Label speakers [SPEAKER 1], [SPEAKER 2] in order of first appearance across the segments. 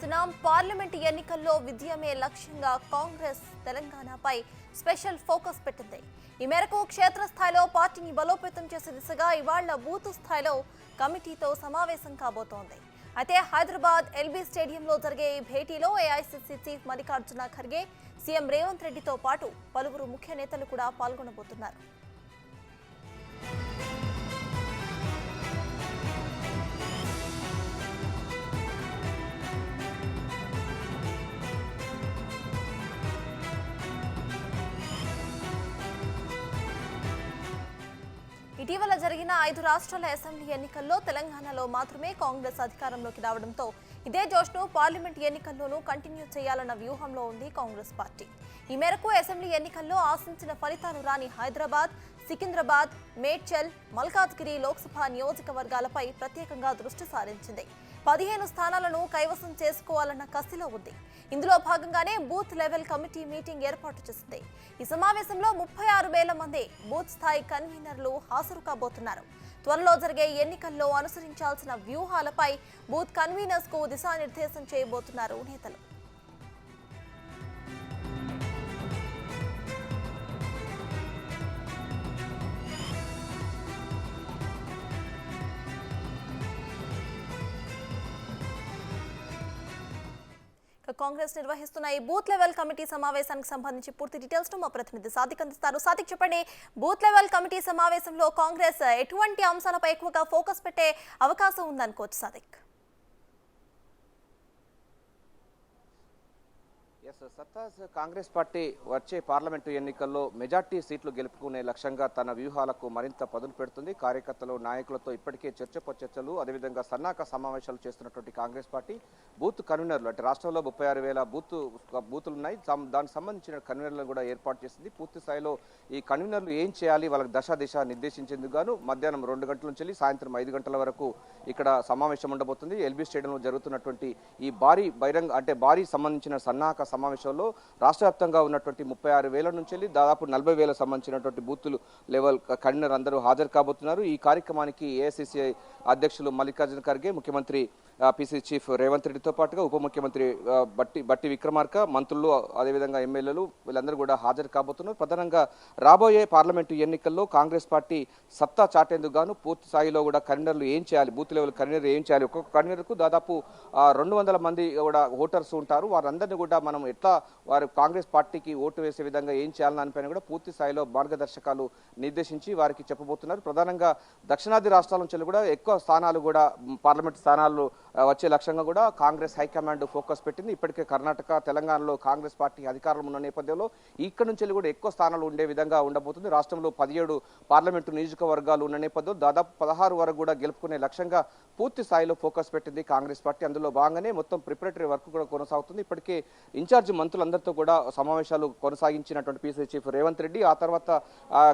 [SPEAKER 1] చూస్తున్నాం. పార్లమెంటు ఎన్నికల్లో విజయమే లక్ష్యంగా కాంగ్రెస్ తెలంగాణపై స్పెషల్ ఫోకస్ పెట్టింది. ఈ మేరకు క్షేత్రస్థాయిలో పార్టీని బలోపేతం చేసే దిశగా ఇవాళ బూత్ స్థాయిలో కమిటీతో సమావేశం కాబోతోంది. అయితే హైదరాబాద్ ఎల్బీ స్టేడియంలో జరిగే ఈ భేటీలో AICC chief Mallikarjuna Kharge, CM Revanth రెడ్డితో పాటు పలువురు ముఖ్య నేతలు కూడా పాల్గొనబోతున్నారు. ఇటీవల జరిగిన 5 రాష్ట్రాల అసెంబ్లీ ఎన్నికల్లో తెలంగాణలో మాత్రమే కాంగ్రెస్ అధికారంలోకి రావడంతో ఇదే జోష్ను పార్లమెంట్ ఎన్నికల్లోనూ కంటిన్యూ చేయాలన్న వ్యూహంలో ఉంది కాంగ్రెస్ పార్టీ. ఈ మేరకు అసెంబ్లీ ఎన్నికల్లో ఆశించిన ఫలితాలు రాని హైదరాబాద్, సికింద్రాబాద్, మేడ్చల్, మల్కాజ్గిరి లోక్సభ నియోజకవర్గాలపై ప్రత్యేకంగా దృష్టి సారించింది. 15 స్థానాలను కైవసం చేసుకోవాలన్న కసిలో ఉంది. ఇందులో భాగంగానే బూత్ లెవెల్ కమిటీ మీటింగ్ ఏర్పాటు చేసింది. ఈ సమావేశంలో 36,000 మంది బూత్ స్థాయి కన్వీనర్లు హాజరు కాబోతున్నారు. త్వరలో జరిగే ఎన్నికల్లో అనుసరించాల్సిన వ్యూహాలపై బూత్ కన్వీనర్స్ కు దిశానిర్దేశం చేయబోతున్నారు నేతలు. కాంగ్రెస్ నిర్వహిస్తున్న ఈ బూత్ లెవెల్ కమిటీ సమావేశానికి సంబంధించి పూర్తి డీటెయిల్స్ ను మా ప్రతినిధి సాదిక్ అందిస్తారు. సాదిక్, చెప్పండి, బూత్ లెవెల్ కమిటీ సమావేశంలో కాంగ్రెస్ ఎటువంటి అంశాలపై ఎక్కువగా ఫోకస్ పెట్టే అవకాశం ఉందనుకోవచ్చు సాదిక్?
[SPEAKER 2] సత్తాజ్, కాంగ్రెస్ పార్టీ వచ్చే పార్లమెంటు ఎన్నికల్లో మెజార్టీ సీట్లు గెలుపుకునే లక్ష్యంగా తన వ్యూహాలకు మరింత పదును పెడుతుంది. కార్యకర్తలు, నాయకులతో ఇప్పటికే చర్చలు అదేవిధంగా సన్నాహక సమావేశాలు చేస్తున్నటువంటి కాంగ్రెస్ పార్టీ బూత్ కన్వీనర్లు, అంటే రాష్ట్రంలో 36,000 బూతులు ఉన్నాయి. దానికి సంబంధించిన కన్వీనర్లను కూడా ఏర్పాటు చేసింది. పూర్తి స్థాయిలో ఈ కన్వీనర్లు ఏం చేయాలి, వాళ్ళకి దశ నిర్దేశించేందుకు గాను మధ్యాహ్నం 2 గంటల నుంచి సాయంత్రం 5 గంటల వరకు ఇక్కడ సమావేశం ఉండబోతుంది. ఎల్బీ స్టేడియంలో జరుగుతున్నటువంటి ఈ భారీ సంబంధించిన సన్నాహక సమావేశంలో రాష్ట్ర వ్యాప్తంగా ఉన్నటువంటి 36,000 నుంచి దాదాపు 40,000 సంబంధించినటువంటి బూతులు లెవెల్ కన్వీనర్ అందరూ హాజరు కాబోతున్నారు. ఈ కార్యక్రమానికి ఏఐసీసీ అధ్యక్షులు మల్లికార్జున ఖర్గే, ముఖ్యమంత్రి పీసీ చీఫ్ రేవంత్ రెడ్డితో పాటుగా ఉప ముఖ్యమంత్రి బట్టి విక్రమార్క, మంత్రులు, అదేవిధంగా ఎమ్మెల్యేలు వీళ్ళందరూ కూడా హాజరు కాబోతున్నారు. ప్రధానంగా రాబోయే పార్లమెంటు ఎన్నికల్లో కాంగ్రెస్ పార్టీ సత్తా చాటేందుకు గాను పూర్తి స్థాయిలో కూడా కన్వీనర్లు ఏం చేయాలి, బూత్ లెవెల్ కన్వీనర్ ఏం చేయాలి, ఒక్కొక్క కన్వీనర్కు దాదాపు 200 మంది కూడా ఓటర్స్ ఉంటారు. వారందరినీ కూడా మనం ఎట్లా వారు కాంగ్రెస్ పార్టీకి ఓటు వేసే విధంగా ఏం చేయాలని దానిపైన కూడా పూర్తి స్థాయిలో మార్గదర్శకాలు నిర్దేశించి వారికి చెప్పబోతున్నారు. ప్రధానంగా దక్షిణాది రాష్ట్రాల నుంచి కూడా ఎక్కువ స్థానాలు కూడా పార్లమెంట్ స్థానాలు వచ్చే లక్ష్యంగా కూడా కాంగ్రెస్ హైకమాండ్ ఫోకస్ పెట్టింది. ఇప్పటికే కర్ణాటక, తెలంగాణలో కాంగ్రెస్ పార్టీ అధికారంలో ఉన్న నేపథ్యంలో ఇక్కడ నుంచి కూడా ఎక్కువ స్థానాలు ఉండే విధంగా ఉండబోతుంది. రాష్ట్రంలో 17 పార్లమెంటు నియోజకవర్గాలు ఉన్న నేపథ్యంలో దాదాపు 16 వరకు కూడా గెలుపుకునే లక్ష్యంగా పూర్తి స్థాయిలో ఫోకస్ పెట్టింది కాంగ్రెస్ పార్టీ. అందులో భాగంగానే మొత్తం ప్రిపరేటరీ వర్క్ కూడా కొనసాగుతుంది. ఇప్పటికే ఇన్ఛార్జ్ మంత్రులందరితో కూడా సమావేశాలు కొనసాగించినటువంటి పీసీ చీఫ్ రేవంత్ రెడ్డి ఆ తర్వాత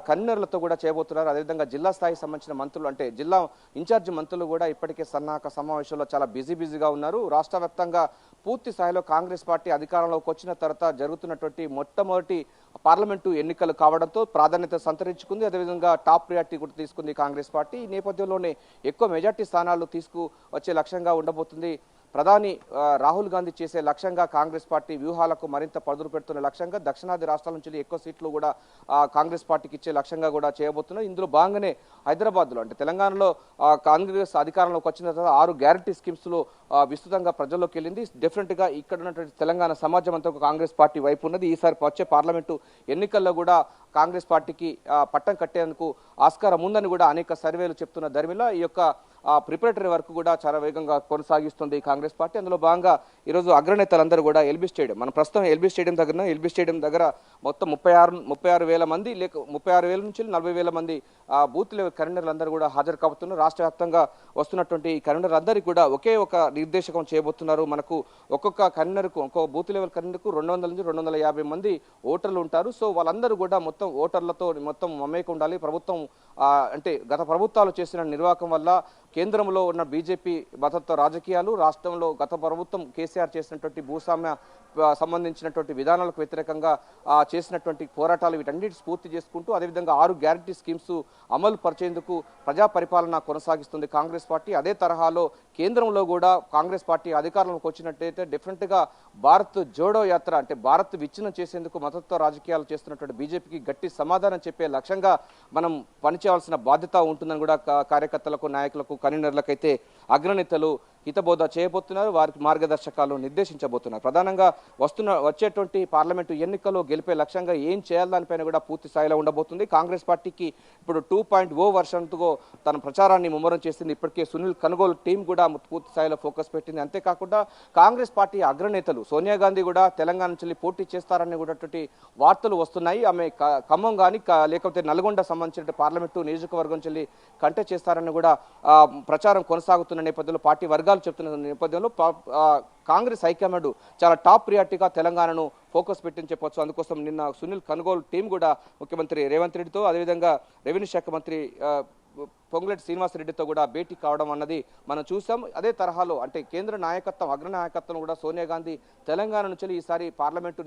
[SPEAKER 2] కన్వీనర్లతో కూడా చేయబోతున్నారు. అదేవిధంగా జిల్లా స్థాయికి సంబంధించిన మంత్రులు, అంటే జిల్లా ఇన్ఛార్జ్ మంత్రులు కూడా ఇప్పటికే సన్నాహక సమావేశంలో చాలా బిజీగా ఉన్నారు. రాష్ట్ర వ్యాప్తంగా పూర్తి స్థాయిలో కాంగ్రెస్ పార్టీ అధికారంలోకి వచ్చిన తర్వాత జరుగుతున్నటువంటి మొట్టమొదటి పార్లమెంటు ఎన్నికలు కావడంతో ప్రాధాన్యత సంతరించుకుంది. అదేవిధంగా టాప్ ప్రియారిటీ కూడా తీసుకుంది కాంగ్రెస్ పార్టీ. ఈ నేపథ్యంలోనే ఎక్కువ మెజార్టీ స్థానాలు తీసుకువచ్చే లక్ష్యంగా ఉండబోతుంది. ప్రధాని రాహుల్ గాంధీ చేసే లక్ష్యంగా కాంగ్రెస్ పార్టీ వ్యూహాలకు మరింత పదును పెడుతున్న లక్ష్యంగా దక్షిణాది రాష్ట్రాల నుంచి ఎక్కువ సీట్లు కూడా కాంగ్రెస్ పార్టీకి ఇచ్చే లక్ష్యంగా కూడా చేయబోతున్నారు. ఇందులో భాగంగానే హైదరాబాద్లో, అంటే తెలంగాణలో కాంగ్రెస్ అధికారంలోకి వచ్చిన తర్వాత 6 గ్యారంటీ స్కీమ్స్ లో విస్తృతంగా ప్రజల్లోకి వెళ్ళింది. డెఫినెట్ గా ఇక్కడ ఉన్నటువంటి తెలంగాణ సమాజం అంతా కాంగ్రెస్ పార్టీ వైపు ఉన్నది. ఈసారి వచ్చే పార్లమెంటు ఎన్నికల్లో కూడా కాంగ్రెస్ పార్టీకి పట్టం కట్టేందుకు ఆస్కారం ఉందని కూడా అనేక సర్వేలు చెప్తున్న ధర్మిలా ఈ యొక్క ప్రిపరేటరీ వర్క్ కూడా చాలా వేగంగా కొనసాగిస్తుంది కాంగ్రెస్ పార్టీ. అందులో భాగంగా ఈరోజు అగ్రనేతలందరూ కూడా ఎల్బీ స్టేడియం, మన ప్రస్తుతం ఎల్బీ స్టేడియం దగ్గర మొత్తం 36,000 మంది, లేక 36,000 నుంచి 40,000 మంది బూత్ లెవెల్ కన్వీనర్లు అందరూ కూడా హాజరు కాబోతున్నారు. రాష్ట్ర వ్యాప్తంగా వస్తున్నటువంటి కన్వీనర్ అందరికీ కూడా ఒకే ఒక నిర్దేశకం చేయబోతున్నారు. మనకు ఒక్కొక్క కన్వీనర్కు, ఒక్కొక్క బూత్ లెవెల్ కన్వీనర్కు 200 నుంచి 250 మంది ఓటర్లు ఉంటారు. సో వాళ్ళందరూ కూడా మొత్తం ఓటర్లతో మొత్తం మమేక ఉండాలి. ప్రభుత్వం అంటే గత ప్రభుత్వాలు చేసిన నిర్వాహకం వల్ల కేంద్రంలో ఉన్న బీజేపీ మతత్వ రాజకీయాలు, రాష్ట్రంలో గత ప్రభుత్వం కేసీఆర్ చేసినటువంటి భూస్వామ్య సంబంధించినటువంటి విధానాలకు వ్యతిరేకంగా చేసినటువంటి పోరాటాలు వీటన్నిటి స్ఫూర్తి చేసుకుంటూ అదేవిధంగా 6 గ్యారంటీ స్కీమ్స్ అమలు పరిచేందుకు ప్రజా పరిపాలన కొనసాగిస్తుంది కాంగ్రెస్ పార్టీ. అదే తరహాలో కేంద్రంలో కూడా కాంగ్రెస్ పార్టీ అధికారంలోకి వచ్చినట్టయితే డెఫినెట్గా భారత్ జోడో యాత్ర అంటే భారత్ విచ్ఛిన్నం చేసేందుకు మతత్వ రాజకీయాలు చేస్తున్నటువంటి బీజేపీకి గట్టి సమాధానం చెప్పే లక్ష్యంగా మనం పనిచేయాల్సిన బాధ్యత ఉంటుందని కూడా కార్యకర్తలకు, నాయకులకు, కన్వీనర్లకైతే అగ్రనేతలు హితబోధ చేయబోతున్నారు. వారికి మార్గదర్శకాలు నిర్దేశించబోతున్నారు. ప్రధానంగా వచ్చేటువంటి పార్లమెంటు ఎన్నికల్లో గెలిపే లక్ష్యంగా ఏం చేయాలి దానిపైన కూడా పూర్తి స్థాయిలో ఉండబోతుంది. కాంగ్రెస్ పార్టీకి ఇప్పుడు 2.0 వర్షన్తో తన ప్రచారాన్ని ముమ్మరం చేసింది. ఇప్పటికే సునీల్ కనుగోలు టీం కూడా పూర్తి స్థాయిలో ఫోకస్ పెట్టింది. అంతేకాకుండా కాంగ్రెస్ పార్టీ అగ్రనేతలు సోనియా గాంధీ కూడా తెలంగాణ నుంచి పోటీ చేస్తారని కూడా వార్తలు వస్తున్నాయి. ఆమె ఖమ్మం కానీ లేకపోతే నల్గొండ సంబంధించిన పార్లమెంటు నియోజకవర్గం నుంచి కంటెస్ట్ చేస్తారని కూడా ప్రచారం కొనసాగుతున్న నేపథ్యంలో పార్టీ వర్గాలు చెప్తున్న నేపథ్యంలో కాంగ్రెస్ హైకమాండ్ చాలా టాప్ ప్రియారిటీగా తెలంగాణను ఫోకస్ పెట్టించి చెప్పొచ్చు. అందుకోసం నిన్న సునీల్ కనుగోలు టీం కూడా ముఖ్యమంత్రి రేవంత్ రెడ్డితో అదేవిధంగా రెవెన్యూ శాఖ మంత్రి పొంగులేటి శ్రీనివాసరెడ్డితో కూడా భేటీ కావడం అన్నది మనం చూసాం. అదే తరహాలో అంటే కేంద్ర నాయకత్వం, అగ్ర నాయకత్వం కూడా సోనియా గాంధీ తెలంగాణ నుంచి ఈసారి పార్లమెంటు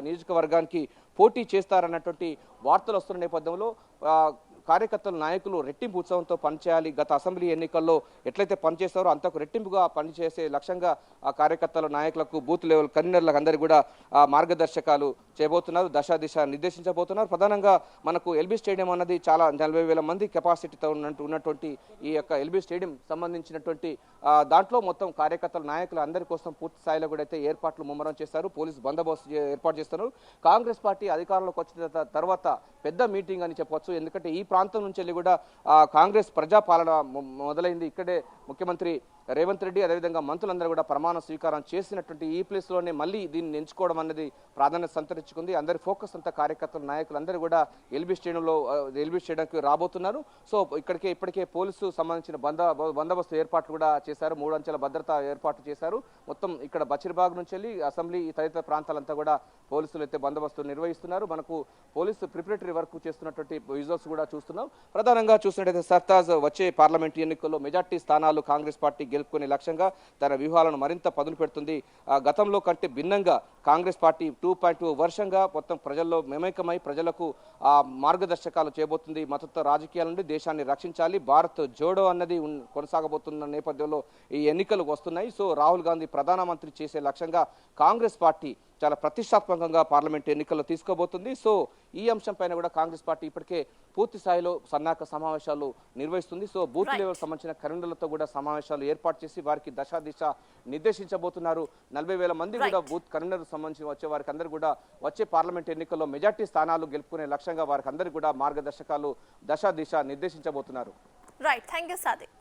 [SPEAKER 2] నియోజకవర్గానికి పోటీ చేస్తారన్నటువంటి వార్తలు వస్తున్న నేపథ్యంలో కార్యకర్తలు, నాయకులు రెట్టింపు ఉత్సవంతో పనిచేయాలి. గత అసెంబ్లీ ఎన్నికల్లో ఎట్లయితే పనిచేస్తారో అంతకు రెట్టింపుగా పనిచేసే లక్ష్యంగా నాయకులకు, బూత్ లెవెల్ కన్వీనర్లకు అందరికీ కూడా మార్గదర్శకాలు చేయబోతున్నారు, దశ దిశ నిర్దేశించబోతున్నారు. ప్రధానంగా మనకు ఎల్బీ స్టేడియం అన్నది చాలా 40,000 మంది కెపాసిటీతో ఉన్నటువంటి ఈ యొక్క ఎల్బీ స్టేడియం సంబంధించినటువంటి దాంట్లో మొత్తం కార్యకర్తలు, నాయకులు అందరి కోసం పూర్తి స్థాయిలో కూడా అయితే ఏర్పాట్లు ముమ్మరం చేస్తారు. పోలీసు బందోబస్తు ఏర్పాటు చేస్తున్నారు. కాంగ్రెస్ పార్టీ అధికారంలోకి వచ్చిన తర్వాత పెద్ద మీటింగ్ అని చెప్పొచ్చు. ఎందుకంటే ఈ ప్రాంతం నుంచి వెళ్ళి కూడా కాంగ్రెస్ ప్రజాపాలన మొదలైంది. ఇక్కడే ముఖ్యమంత్రి రేవంత్ రెడ్డి అదేవిధంగా మంత్రులందరూ కూడా ప్రమాణ స్వీకారం చేసినటువంటి ఈ ప్లేస్లోనే మళ్ళీ దీన్ని ఎంచుకోవడం అనేది ప్రాధాన్యత సంతరించుకుంది. అందరి ఫోకస్ అంతా కార్యకర్తలు, నాయకులు అందరూ కూడా ఎల్బీ స్టేడియంకి రాబోతున్నారు. సో ఇప్పటికే పోలీసు సంబంధించిన బందోబస్తు ఏర్పాట్లు కూడా చేశారు. 3 అంచెల భద్రత ఏర్పాటు చేశారు. మొత్తం ఇక్కడ బచిర్బాగ్ నుంచి వెళ్ళి అసెంబ్లీ తదితర ప్రాంతాలంతా కూడా పోలీసులు అయితే బందోబస్తు నిర్వహిస్తున్నారు. మనకు పోలీసు ప్రిపరేటరీ వర్క్ చేస్తున్నటువంటి విజువల్స్ కూడా చూస్తున్నాం. ప్రధానంగా చూసినట్టయితే సర్తాజ్ వచ్చే పార్లమెంట్ ఎన్నికల్లో మెజార్టీ స్థానాలు కాంగ్రెస్ పార్టీ గెలుపుకునే లక్ష్యంగా తన వ్యూహాలను మరింత పదును పెడుతుంది. గతంలో కంటే భిన్నంగా కాంగ్రెస్ పార్టీ 2.0 వర్షంగా మొత్తం ప్రజల్లో మమేకమై ప్రజలకు మార్గదర్శకాలు చేయబోతుంది. మతత్వ రాజకీయాల నుండి దేశాన్ని రక్షించాలి, భారత్ జోడో అన్నది కొనసాగబోతున్న నేపథ్యంలో ఈ ఎన్నికలు వస్తున్నాయి. సో రాహుల్ గాంధీ ప్రధానమంత్రి చేసే లక్ష్యంగా కాంగ్రెస్ పార్టీ చాలా ప్రతిష్టాత్మకంగా పార్లమెంట్ ఎన్నికల్లో తీసుకోబోతుంది. సో ఈ అంశం పైన కూడా కాంగ్రెస్ పార్టీ ఇప్పటికే పూర్తి స్థాయిలో సన్నాహక సమావేశాలు నిర్వహిస్తుంది. సో బూత్ లెవెల్ సంబంధించిన కన్వీనర్లతో కూడా సమావేశాలు ఏర్పాటు చేసి వారికి దశ దిశ నిర్దేశించబోతున్నారు. 40,000 మంది కూడా బూత్ కన్వీనర్ సంబంధించి వచ్చే వారికి అందరూ కూడా వచ్చే పార్లమెంట్ ఎన్నికల్లో మెజార్టీ స్థానాలు గెలుపుకునే లక్ష్యంగా వారికి అందరికీ కూడా మార్గదర్శకాలు, దశ దిశ నిర్దేశించబోతున్నారు.
[SPEAKER 1] Right, thank you Sadiq.